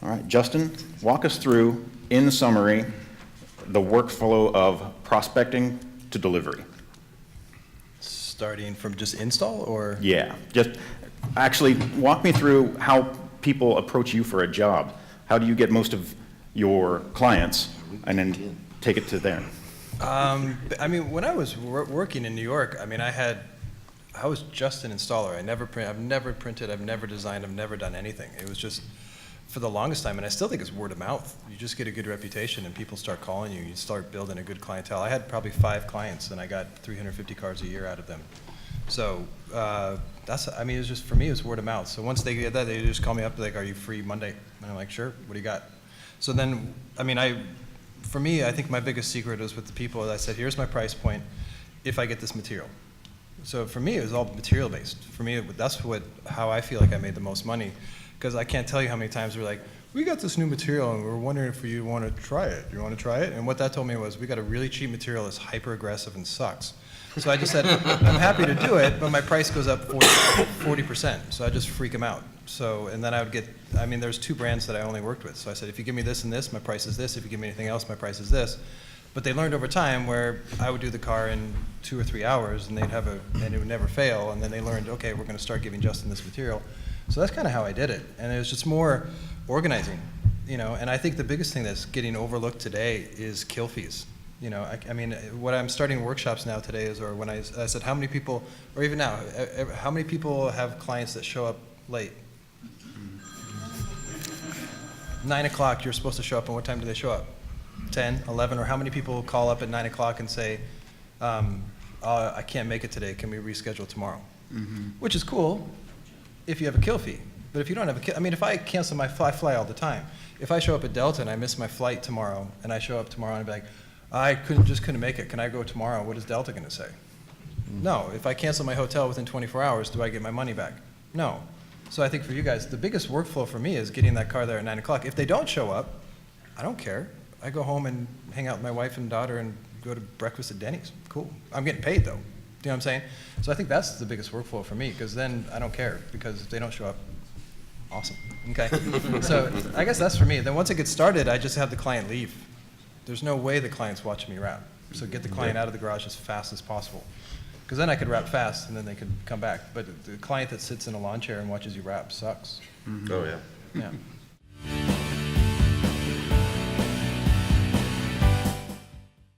All right, Justin, walk us through, in summary, the workflow of prospecting to delivery. Starting from just install, or? Yeah, just actually walk me through how people approach you for a job. How do you get most of your clients and then take it to them? I mean, when I was working in New York, I mean, I was just an installer. I've never printed, I've never designed, I've never done anything. It was just, for the longest time, and I still think it's word of mouth. You just get a good reputation and people start calling you. You start building a good clientele. I had probably 5 clients and I got 350 cars a year out of them. So I mean, it was just, for me, it was word of mouth. So once they get that, they just call me up, like, are you free Monday? And I'm like, sure, what do you got? So then, I mean, for me, I think my biggest secret was with the people that I said, here's my price point if I get this material. So for me, it was all material based. For me, that's how I feel like I made the most money, because I can't tell you how many times we're like, we got this new material and we're wondering if you want to try it. You want to try it? And what that told me was, we got a really cheap material that's hyper aggressive and sucks. So I just said, I'm happy to do it, but my price goes up 40%. So I just freak them out. So, and then I would get, I mean, there's 2 brands that I only worked with. So I said, if you give me this and this, my price is this. If you give me anything else, my price is this. But they learned over time where I would do the car in 2 or 3 hours and and it would never fail. And then they learned, okay, we're going to start giving Justin this material. So that's kind of how I did it. And it was just more organizing, you know. And I think the biggest thing that's getting overlooked today is kill fees. You know, I mean, what I'm starting workshops now today is, or when I said, how many people, or even now, how many people have clients that show up late? 9 o'clock, you're supposed to show up, and what time do they show up? 10, 11, or how many people call up at 9 o'clock and say, I can't make it today, can we reschedule tomorrow? Mm-hmm. Which is cool if you have a kill fee. But if you don't have a kill, I mean, if I cancel my flight, I fly all the time. If I show up at Delta and I miss my flight tomorrow, and I show up tomorrow and I'd be like, I just couldn't make it, can I go tomorrow? What is Delta going to say? Mm-hmm. No. If I cancel my hotel within 24 hours, do I get my money back? No. So I think for you guys, the biggest workflow for me is getting that car there at 9 o'clock. If they don't show up, I don't care. I go home and hang out with my wife and daughter and go to breakfast at Denny's. Cool. I'm getting paid, though. Do you know what I'm saying? So I think that's the biggest workflow for me, because then I don't care, because if they don't show up, awesome. Okay. So I guess that's for me. Then once it gets started, I just have the client leave. There's no way the client's watching me wrap. So get the client out of the garage as fast as possible. Because then I could wrap fast and then they could come back. But the client that sits in a lawn chair and watches you wrap sucks. Mm-hmm. Oh, yeah. Yeah.